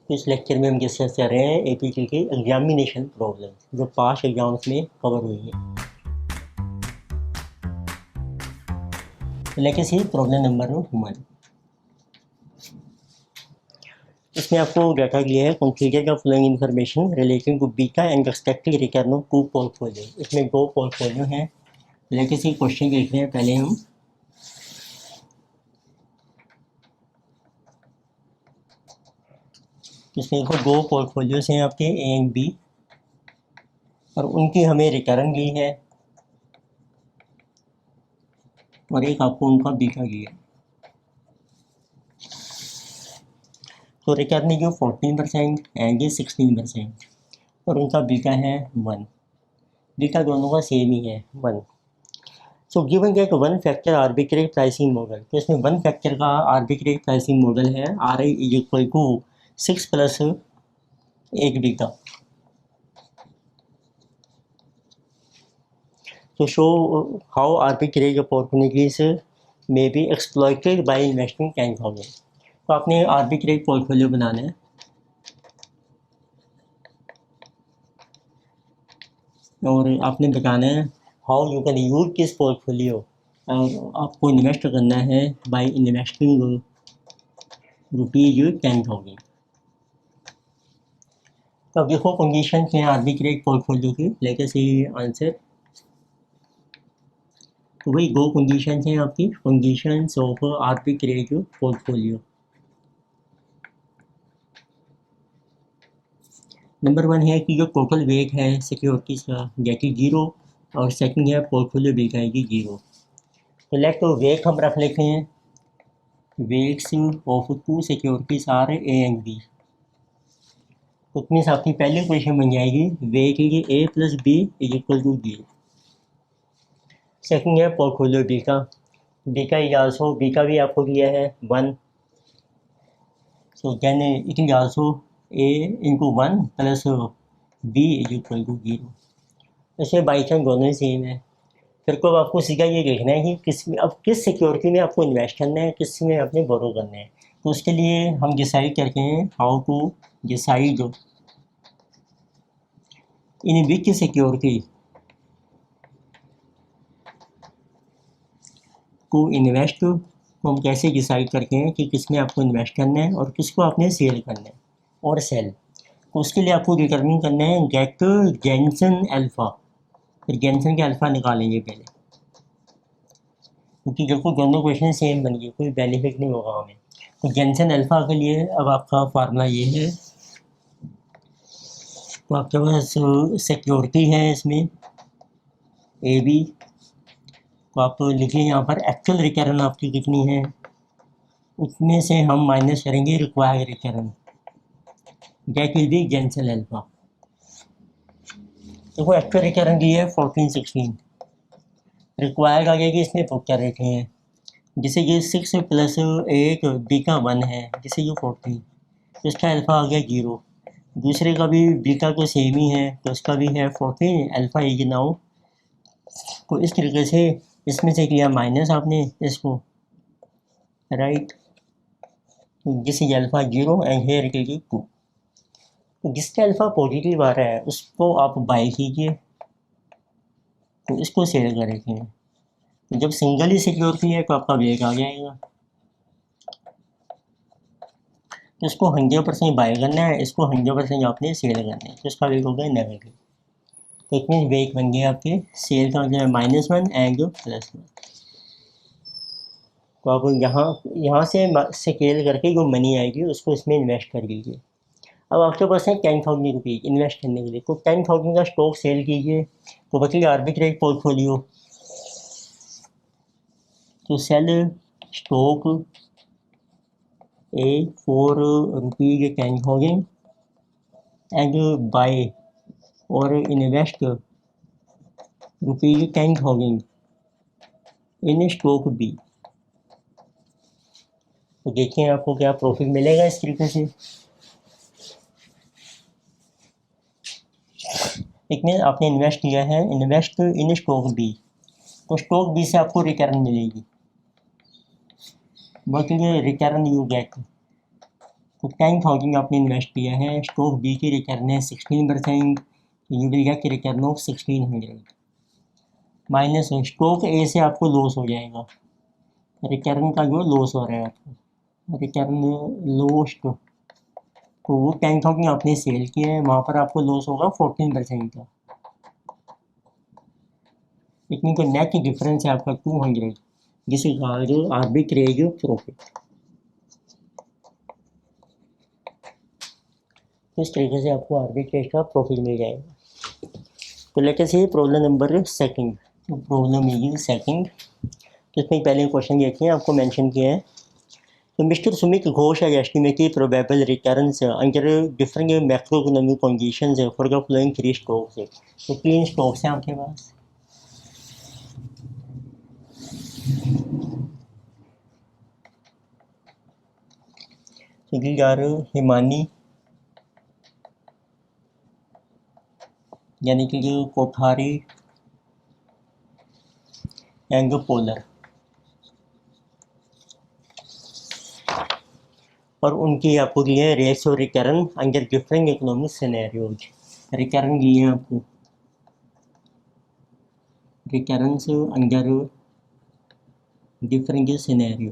तो इस लेक्चर में हम डिस्कस कर रहे हैं एपीटी के एग्जामिनेशन प्रॉब्लम जो पास्ट एग्जाम्स में कवर हुई हैं। लेकिन सी प्रॉब्लम नंबर 1, इसमें आपको डाटा दिया है consider the following information relating to beta and expected return of 2 portfolio. इसमें 2 पोर्टफोलियो हैं। लेकिन सी क्वेश्चन देख रहे हैं पहले हम। इसमें देखो 2 पोर्टफोलियोज हैं आपके ए एंड बी और उनकी हमें रिटर्न दी है और एक आपको उनका बीटा दिया। तो रिटर्न जो 14% एंड 16% और उनका बीटा है 1। बीटा दोनों का सेम ही है 1। So given that 1 factor arbitrary pricing model, तो इसमें 1 फैक्टर का आर्बिट्रेरी प्राइसिंग मॉडल है RI is equal to 6 plus 1 beta. to show how arbitrary opportunities may be exploited by investing 10,000। तो आपने आर्बिट्रेरी पोर्टफोलियो बनाना है और आपने बताना है how you can use this portfolio और आपको इन्वेस्ट करना है बाय इन्वेस्टिंग ₹10,000। तो अब देखो कंडीशन हैं आर्बिट्रेरी पोर्टफोलियो की, लेके सी आंसर। तो वही 2 कंडीशन हैं आपकी, condition of arbitrary portfolio. Number 1 है कि जो टोटल वेट है सिक्योरिटीज का दैट इज 0 और सेकंड है पोर्टफोलियो वेट आएगी 0। तो लेट तो वेट हम रख लेते हैं, weights of 2 securities are A and B. तो मीन्स आपकी पहली इक्वेशन बन जाएगी weight is A plus B is equal to 0। Second है पोर्टफोलियो बी का, बी का इज आल्सो, बी का भी आपको दिया है 1। So then it is also a into 1 plus b is equal to 0। ऐसे बाई चांस दोनों ही सेम है। फिर को आपको सीधा ये देखना है कि किस में, अब किस सिक्योरिटी में आपको इन्वेस्ट करना है, किस में आपने बोरो करना है। तो उसके लिए हम डिसाइड करके हैं how to decide in which security को इन्वेस्ट। तो हम कैसे डिसाइड करते हैं कि किस में आपको इन्वेस्ट करना है और किसको आपने सेल करना है और सेल। तो उसके लिए आपको डिटरमिन करना है गेट जेनसन अल्फ़ा। फिर जेनसन के अल्फ़ा निकालेंगे पहले, क्योंकि देखो दोनों क्वेश्चन सेम बन गए, कोई बेनिफिट नहीं होगा हमें। तो जेनसन अल्फ़ा के लिए अब आपका फार्मूला ये है। तो आपके पास सिक्योरिटी है इसमें ए बी, तो आप लिखिए यहाँ पर एक्चुअल रिटर्न आपकी कितनी है, उसमें से हम माइनस करेंगे required return, that will be Jensen alpha. देखो एक्चुअल रिटर्न दी है 14-16, रिक्वायर्ड आ जाएगी इसमें पुट कर रखे हैं, जिसे ये 6 प्लस 8 बीटा 1 है, जिसे ये 14, तो इसका अल्फ़ा आ गया 0। दूसरे का भी बीटा तो सेम ही है, तो इसका भी है 14, अल्फ़ा इज नाउ। तो इस तरीके से इसमें से किया माइनस आपने इसको, राइट, जिसे alpha 0 and here it is 2। तो जिसका अल्फ़ा पॉजिटिव आ रहा है उसको आप बाय कीजिए, तो इसको सेल कर रखे हैं। तो जब सिंगल ही सिक्योरिटी है तो आपका वेट आ जाएगा, तो इसको 100% बाय करना है, इसको 100% आपने सेल करना है, तो इसका वेट हो गया नेगेटिव। तो इट मीन वेट बन गया आपके सेल का मतलब -1 एंड +1। तो आप यहाँ से सेल करके जो मनी आएगी उसको इसमें इन्वेस्ट कर लीजिए। अब आपके पास है 10,000 रुपीज़ इन्वेस्ट करने के लिए, तो 10,000 का स्टॉक सेल कीजिए। तो बची आर्बिट्रेरी पोर्टफोलियो, तो cell stock A for ₹10,000 and buy or invest ₹10,000 in stock B। तो देखिए आपको क्या प्रॉफिट मिलेगा इस तरीके से। एक में आपने इन्वेस्ट किया है, इन्वेस्ट इन स्टॉक बी, तो स्टॉक बी से आपको रिटर्न मिलेगी, बट ये रिटर्न यू गेट, तो 10,000 आपने इन्वेस्ट किया है, स्टॉक बी की रिटर्न है 16%, you will get return of 1600 minus stock ए से आपको लॉस हो जाएगा, रिटर्न का जो लॉस हो रहा है आपको, रिटर्न लॉस्ट, तो वो 10,000 आपने सेल किया है, वहाँ पर आपको लॉस होगा 14% का, इतनी को नेट डिफरेंस है आपका 200, this is our arbitrage profit. इस तरीके से आपको आर्बिट्रेज का प्रॉफिट मिल जाएगा। तो लेट अस सी प्रॉब्लम नंबर सेकंड, तो प्रॉब्लम ये सेकंड, तो इसमें पहले क्वेश्चन देखिए आपको मेंशन किया है, तो mister Sumit Ghosh has estimated probable returns under different macroeconomic conditions for the following three stocks। तो 3 स्टॉक्स हैं आपके पास, तो these are हिमानी, यानी कि जो कोठारी एंड पोलर, और उनकी आपको दिए हैं rates of return under different economic scenarios. Return दिए हैं आपको, रिटर्न से अंडर डिफरेंट सिनेरियो,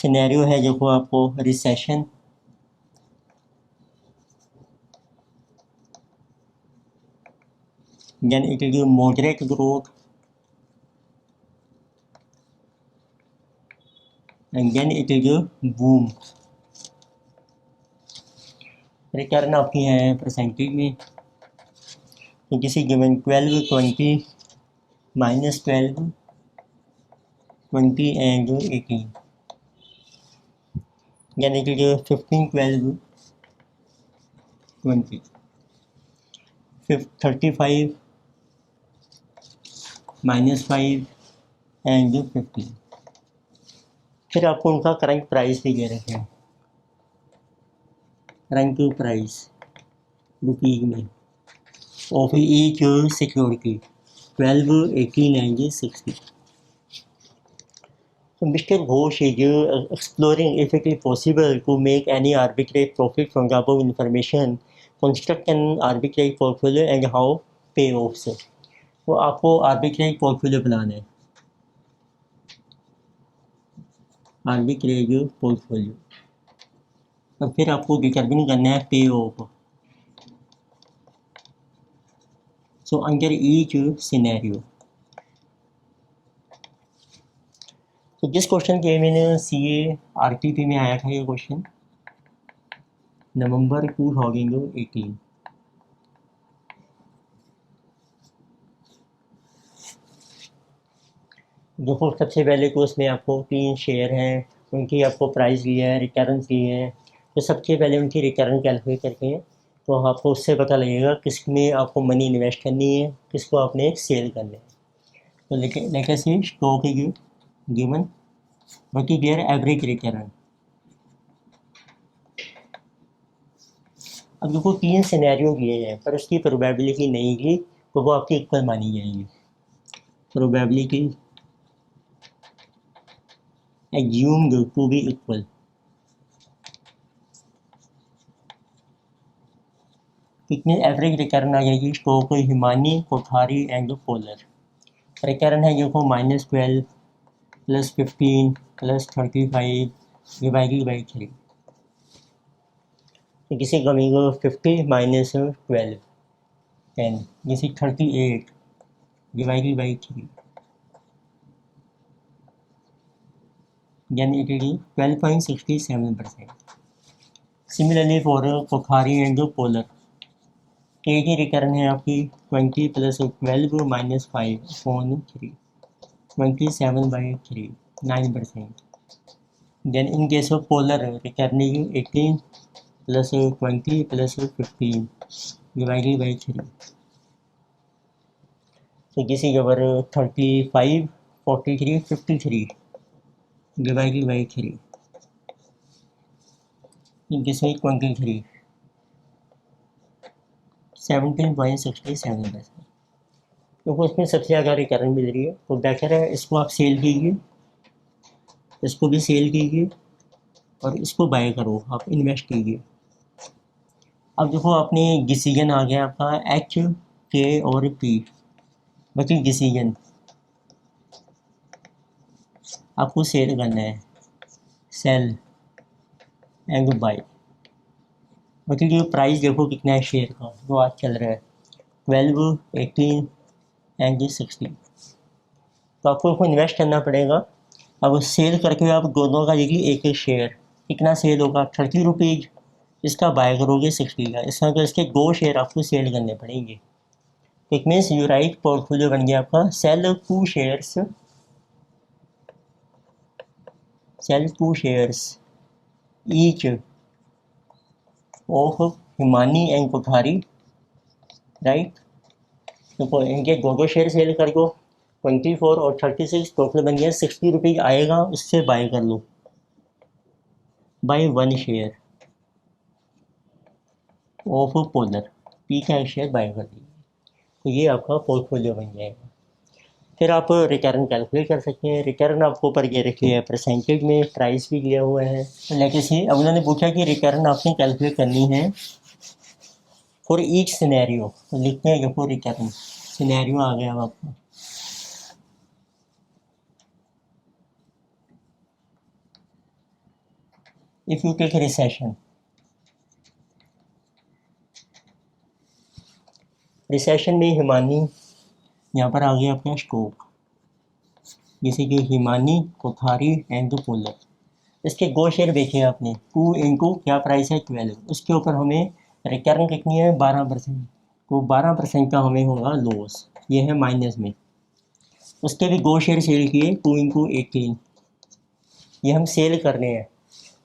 सिनेरियो है जो को आपको recession, then it will give moderate growth, and then it will give boom। Return आपकी है परसेंटेज में, तो किसी given 12, 20, -12, 20 and 18, then it will give 15, 12, 20, 35, -5 and 15। फिर आपको उनका करंट प्राइस भी दे रखे हैं, करंट प्राइस रुपीज में of each security 12, 18 and 60। So Mr. Ghosh is exploring if it is possible to make any arbitrage profit from the above information, construct an arbitrage portfolio and how payoffs। तो आपको arbitrage portfolio बनाना है, arbitrage portfolio, और फिर आपको determine करना है पे of. So under each scenario, तो जिस क्वेश्चन के मैंने CA RTP में आया था ये क्वेश्चन नवंबर 2018, देखो सबसे पहले तो उसमें आपको 3 शेयर हैं, उनकी आपको प्राइस दिया है, रिटर्न दिए हैं, तो सबसे पहले उनकी रिटर्न कैलकुलेट करके हैं, तो आपको उससे पता लगेगा किस में आपको मनी इन्वेस्ट करनी है, किसको आपने सेल करना है। तो लेकर से स्टॉक है गिवन, बाकी देयर एवरेज रिटर्न। अब देखो 3 सिनेरियो दिए हैं पर उसकी प्रोबेबिलिटी नहीं की, तो वो आपकी इक्वल मानी जाएगी, probability assumed to be equal। कितनी एवरेज रिटर्न आ जाएगी stock Himani, Kothari and polar. Return है देखो -12 + 15 + 35 डिवाइडेड बाई 3, तो किसी कमी को 50 - 12 10, किसी 38 डिवाइडेड बाई 3, यानी 12.67%। Similarly for Kothari and Polar, A की रिटर्न है आपकी 20 + 12 - 5/3, 27/3, 9%। Then in case of polar return 18 + 20 + 15 divided by 3, तो किसी के ऊपर 35, 43, 53 डिवाइडेड बाई 3, इनके 23, 17.67%। क्योंकि इसमें सबसे ज़्यादा रिटर्न मिल रही है, तो बेटर है इसको आप सेल कीजिए, इसको भी सेल कीजिए, और इसको बाय करो, आप इन्वेस्ट कीजिए। अब देखो अपने डिसीजन आ गया आपका एच के और पी, बाकी डिसीजन आपको सेल करना है, सेल एंड बाय। बाकी जो प्राइस देखो कितना है शेयर का जो आज चल रहा है 12, 18 एंड 16। तो आपको इन्वेस्ट करना पड़ेगा। अब सेल करके आप दोनों का देखिए एक एक शेयर कितना सेल होगा 30 रुपीज़, इसका बाय करोगे 60 का, इसका तो इसके 2 शेयर आपको सेल करने पड़ेंगे। It means you right portfolio बन गया आपका sell 2 shares, sell 2 shares each of Himani and Kothari, right. तो इनके 2 शेयर सेल कर दो, 24 और 36 टोटल बन गया 60 रुपीज़ आएगा, उससे बाय कर लो, buy 1 share of Polar, P का एक शेयर बाय कर दीजिए। तो ये आपका पोर्टफोलियो बन जाएगा। फिर आप रिटर्न कैलकुलेट कर सकते हैं। रिटर्न आपको ऊपर ये रखी है परसेंटेज में, प्राइस भी दिया हुआ है। लेकिन अब उन्होंने पूछा कि रिटर्न आपने कैलकुलेट करनी है फॉर ईच सिनेरियो, तो लिखते हैं देखो रिटर्न सिनेरियो आ गया आपका। If you take recession, recession में हिमानी यहाँ पर आ गया अपना स्टॉक, जैसे कि हिमानी कोठारी एंड पोलर, इसके 2 शेयर देखे आपने 2 इंटू क्या प्राइस है 12, उसके ऊपर हमें रिटर्न कितनी है 12%, तो 12% का हमें होगा लॉस, ये है माइनस में। उसके भी 2 शेयर सेल किए 2 इंटू 18, ये हम सेल कर रहे हैं,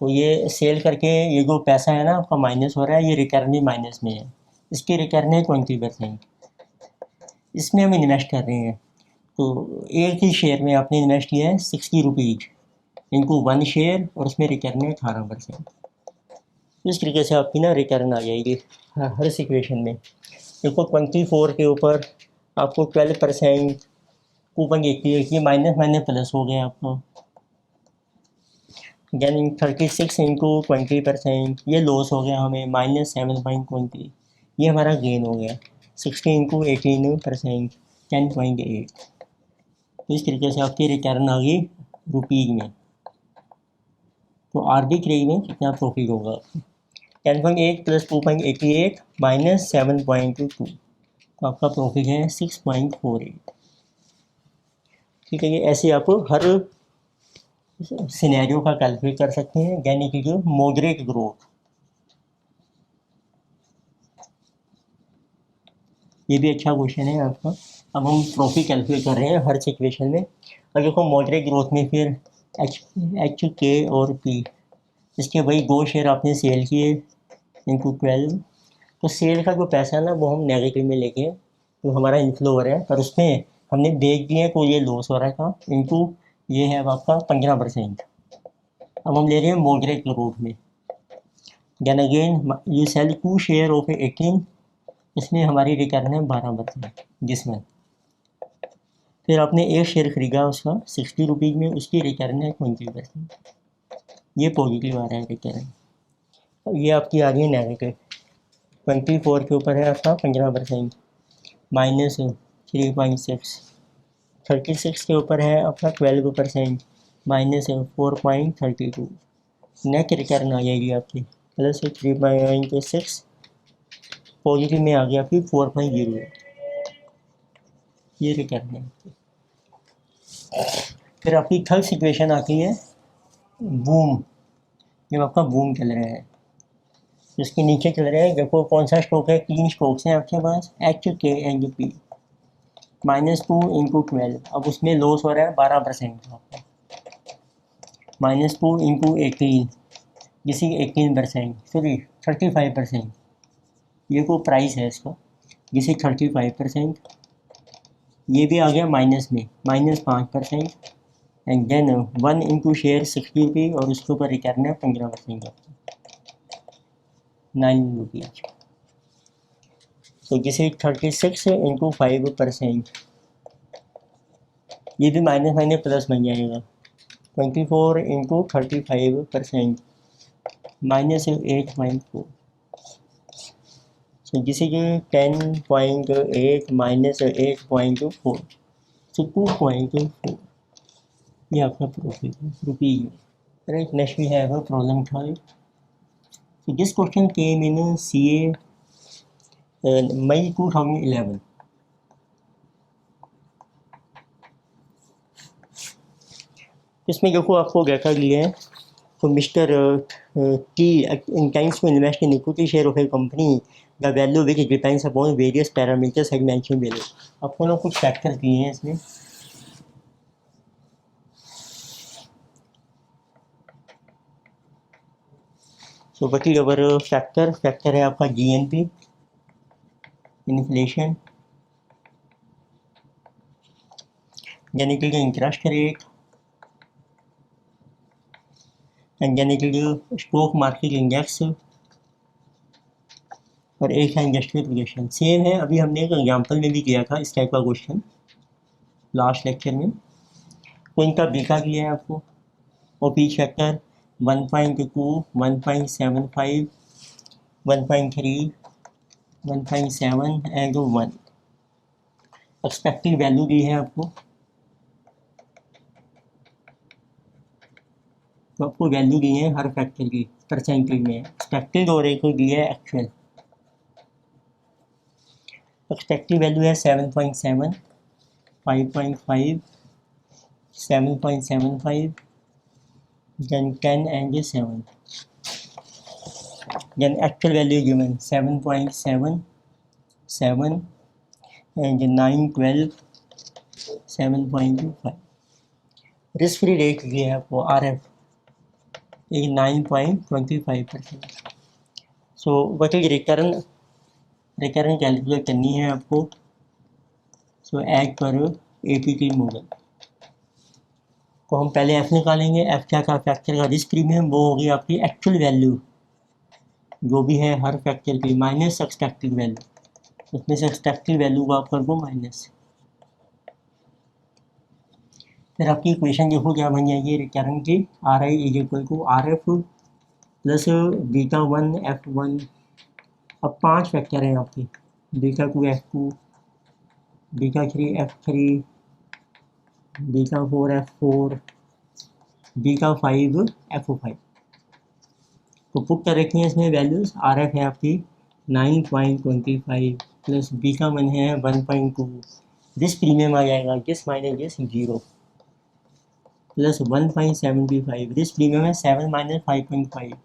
तो ये सेल करके ये जो पैसा है ना आपका माइनस हो रहा है, ये रिटर्न भी माइनस में है, इसकी रिटर्न है 20%, इसमें हम इन्वेस्ट कर रहे हैं। तो एक ही शेयर में आपने इन्वेस्ट किया है 60 रुपीज़ इनको 1 शेयर और उसमें रिटर्न है 18%। इस तरीके से आपकी ना रिटर्न आ जाएगी हर सिचुएशन में। देखो 24 के ऊपर आपको 12% कूपन देखती है, ये माइनस माइनस प्लस हो गया आपको, देन 36 इंटू 20% ये लॉस हो गया हमें -7.20, ये हमारा गेन हो गया 60 इंटू 18% 10.8। तो इस तरीके से आपकी रिटर्न आ गई रुपीज़ में। तो आर्बिट्रेज में कितना प्रॉफिट होगा, 10.8 प्लस 2.88 माइनस 7.22, तो आपका प्रॉफिट है 6.48। ठीक है, ये ऐसे आप हर सिनेरियो का कैलकुलेट कर सकते हैं, यानी कि जो मॉडरेट ग्रोथ, ये भी अच्छा क्वेश्चन है आपका। अब हम प्रॉफिट कैलकुलेट कर रहे हैं हर सिचुएशन में। और देखो मॉडरेट ग्रोथ में फिर एच के और पी, इसके वही 2 शेयर आपने सेल किए इनटू 12, तो सेल का जो पैसा है ना वो हम नेगेटिव में लेके तो हमारा इनफ्लो हो रहा है, पर उसमें हमने बेच दिए तो ये लॉस हो रहा था इनटू ये है आपका 15%। अब हम ले रहे हैं मॉडरेट ग्रोथ में, then again you sell 2 share of 18, इसमें हमारी रिटर्न है 12%, जिसमें फिर आपने एक शेयर खरीदा उसका 60 रुपीज़ में, उसकी रिटर्न है 20%, ये पॉजिटिव आ रहा है रिटर्न। ये आपकी आ रही है नेगेटिव, 24 के ऊपर है आपका 15% माइनस 3.6, 36 के ऊपर है आपका 12% माइनस 4.32, नेट रिटर्न आ जाएगी आपकी प्लस 3.6, पॉजिटिव में आ गया आपकी 4.08, ये रिटर्न है। फिर आपकी थर्ड सिचुएशन आती है बूम, जब आपका बूम चल रहा है, इसके नीचे चल रहा है, देखो कौन सा स्टॉक है, 3 स्टॉक्स हैं आपके पास एच के एंड पी, -2 इंटू 12, अब उसमें लॉस हो रहा है 12% का, -2 इंटू 18 जिसकी 18%, सॉरी 35%, ये को प्राइस है इसका जिसे 35%, ये भी आ गया माइनस में -5%, and then 1 into share 60 rupees और उसके ऊपर रिटर्न है 15% का 9 रुपीज़, तो जिसे 36 इंटू 5%, ये भी माइनस माइनस प्लस बन जाएगा 24 into 35%, -8.4. So this is 10.8 minus 8.4. So 2.4. ये आपका प्रूफ है. Right, next we have a problem 5. So this question came in CA May 2011. इसमें देखो आपको क्या कर लिया है. So Mr. T intends to invest in equity share of a company, the value which depends upon various parameters as mentioned below. आपको ना कुछ फैक्टर दिए हैं इसमें. So what is our factor? Factor है आपका GNP, इन्फ्लेशन, यानी कि इंटरेस्ट रेट, यानी कि स्टॉक मार्केट इंडेक्स, और एक है इंडस्ट्रियल रिलेशन. सेम है, अभी हमने एक एग्जाम्पल में भी किया था इस टाइप का क्वेश्चन लास्ट लेक्चर में. तो इनका बीटा दिया है आपको, और P factor 1.2, 1.75, 1.3, 1.7 and 1. Expected value दी है आपको, तो आपको वैल्यू दी है हर फैक्टर की परसेंटेज में. एक्सपेक्टेड और एक दी है एक्चुअल. एक्सपेक्टेड वैल्यू है 7.7, 5.5, 7.75, then 10 and 7. Then actual value given 7.7, 7 and 9, 12, 7.25. Risk free rate दिया है आपको RF 9.25%. सो वही रिटर्न कैलकुलेट करनी है आपको. So as per APT model. तो हम पहले F निकालेंगे. F क्या था? फैक्टर का रिस्क प्रीमियम. वो होगी आपकी एक्चुअल वैल्यू जो भी है हर फैक्टर की माइनस एक्सपेक्टेड वैल्यू. उसमें से एक्सपेक्टेड वैल्यू को आप कर दो माइनस. फिर आपकी इक्वेशन देखो क्या बन जाएगी रिटर्न की. RI is equal to RF plus beta 1 F1. अब 5 फैक्टर हैं आपकी. Beta 2 F2, beta 3 F3, beta 4 F4, beta 5 F5. तो पुट कर रखी हैं इसमें वैल्यूज. RF है आपकी 9.25 प्लस बीटा 1 है 1.2. दिस प्रीमियम आ जाएगा this minus this 0 plus 1.75. This premium है 7 माइनस 5.5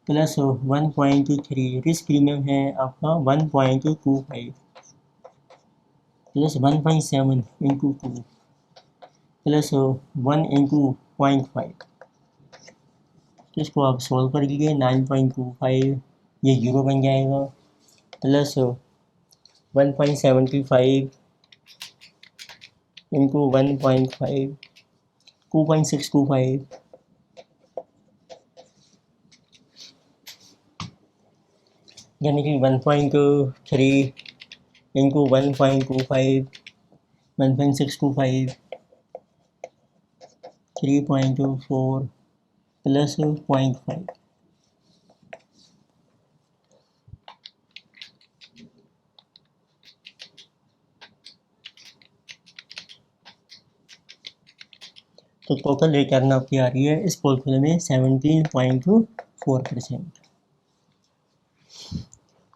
प्लस 1.3. दिस प्रीमियम है आपका 1.25 प्लस 1.7 इंटू 2 प्लस 1 इंटू 0.5. तो इसको आप सॉल्व कर लीजिए. 9.25 ये 0 बन जाएगा प्लस 1.75 इंटू 1.5 2.625 यानी कि 1.3 इंटू 1.25 1.625 3.24 प्लस 0.5. तो टोटल रिटर्न आपकी आ रही है इस पोर्टफोलियो में 17.4%.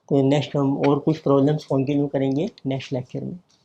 तो नेक्स्ट हम और कुछ प्रॉब्लम्स कंटिन्यू करेंगे नेक्स्ट लेक्चर में.